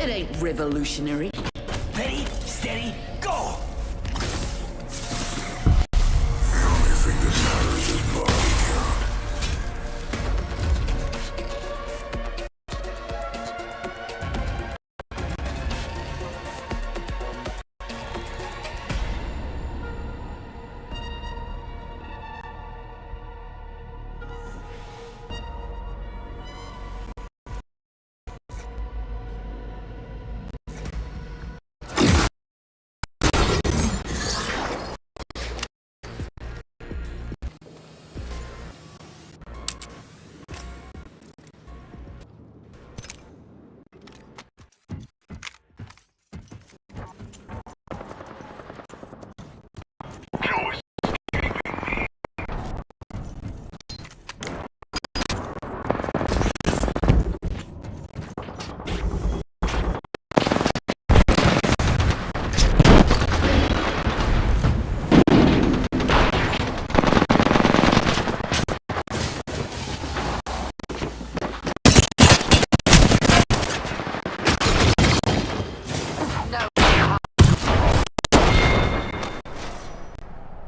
It ain't revolutionary. Ready, steady, go! The only thing that matters is body count.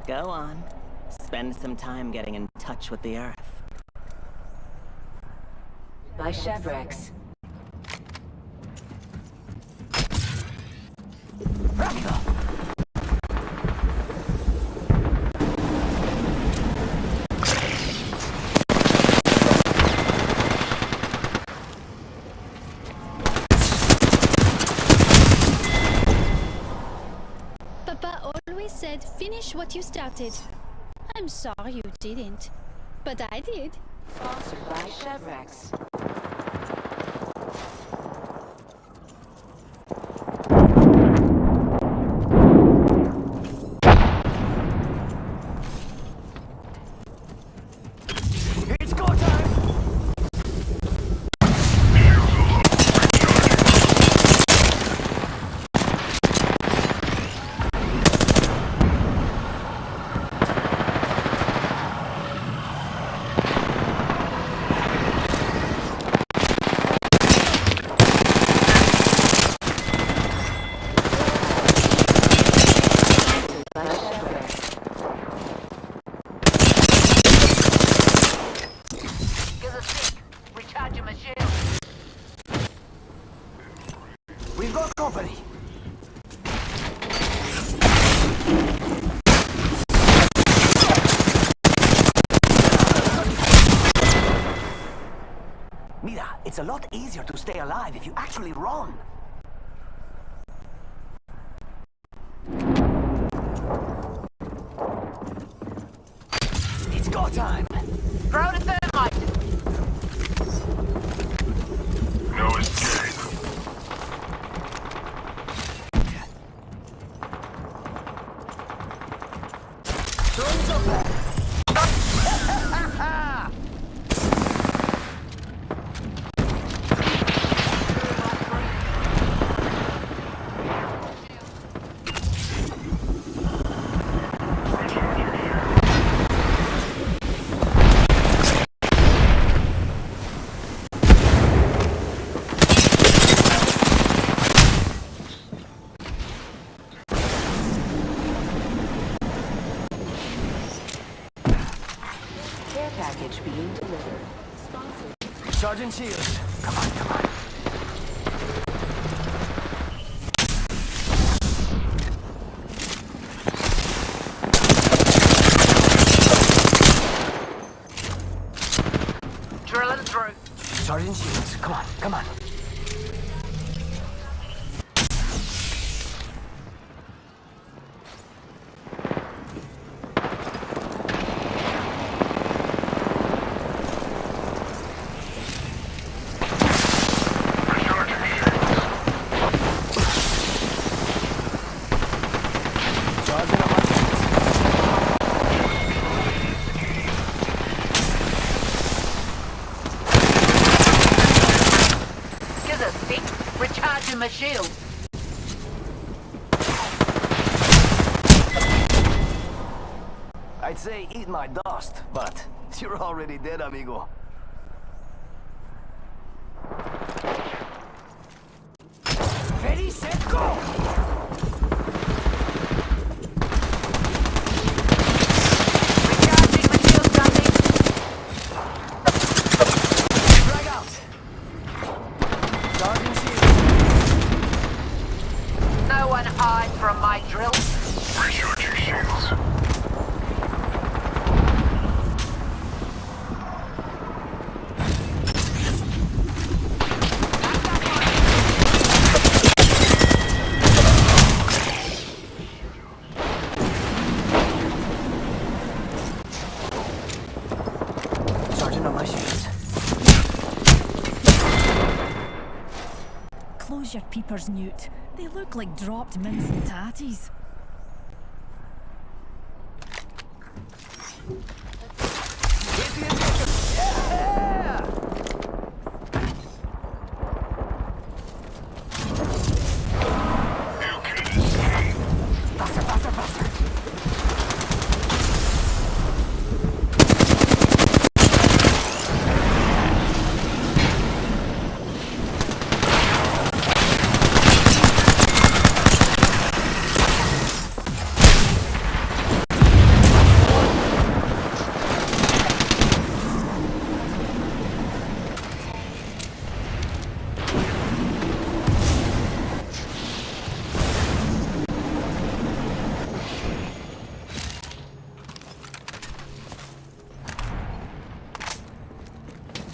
Go on. Spend some time getting in touch with the Earth. By Chevrex. Papa always said, finish what you started. I'm sorry you didn't, but I did. Sponsored by Chevrex. It's go time! We've got company. Mira, it's a lot easier to stay alive if you actually run. It's go time. Throw the thermite. No escape. Throwing some back. Care package being delivered. Sponsored. Sergeant Shields. Come on, come on. Drilling through. Sergeant Shields. Come on, come on. Recharging my shield. I'd say eat my dust, but you're already dead, amigo. set, go! Recharging my shield, Dudley. Drag out. Charging shield. No one hides from my drill. Recharging shields. Charging on my shields. Close your peepers, Newt. They look like dropped mince and tatties. Hit the injector. Yeah! You can escape. Faster, faster, faster.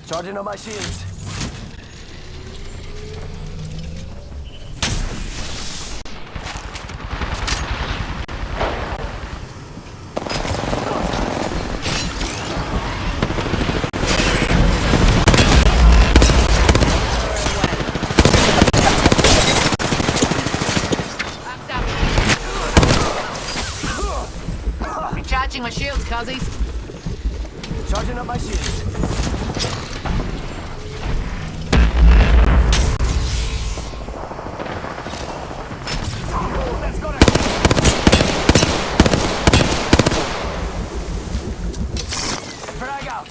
Charging on my shields. Recharging my shields, cuzzies. Charging on my shields. Oh, that's gonna... Frag out.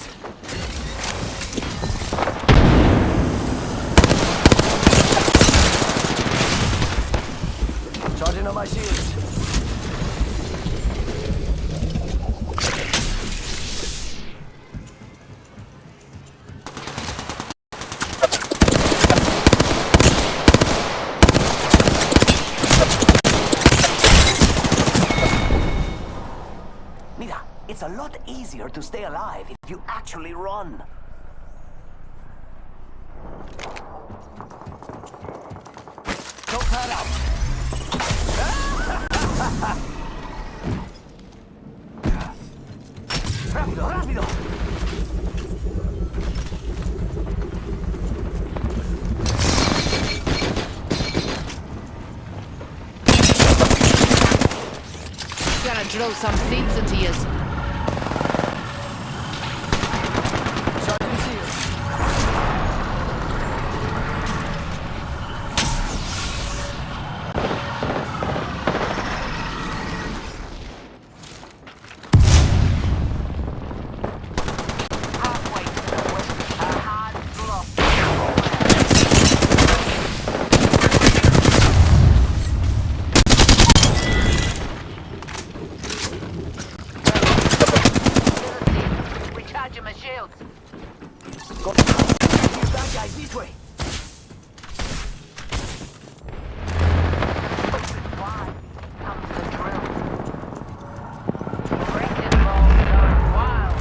Charging on my shields. Mira, it's a lot easier to stay alive if you actually run. Don't pad out. Rápido, rápido. Gonna drill some sense into yous. Charging shields. Halfway through it, a hard drop. Recharging my shields. Bad guys, this way. Why comes the drill? Wrecking balls going wild.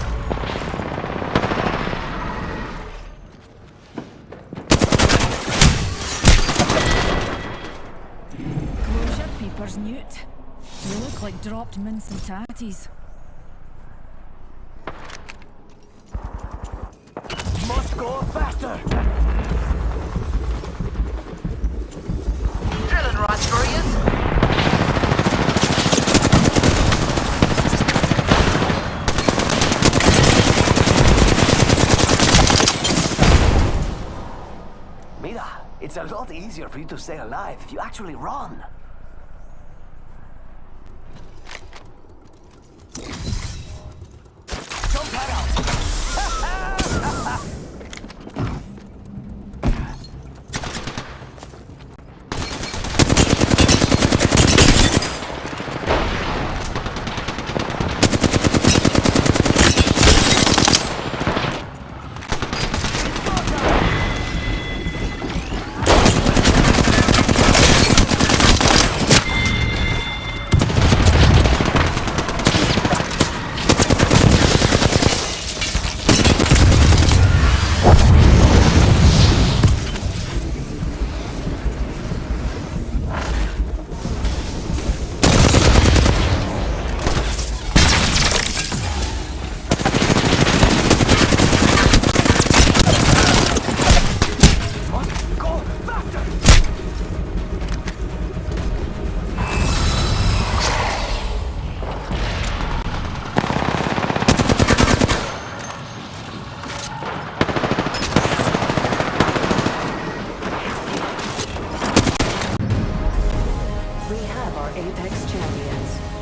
Close your peepers, Newt. You look like dropped mince and tatties. Must go faster. Drilling right through yous. Mira, it's a lot easier for you to stay alive if you actually run. Jump that out. Apex champions.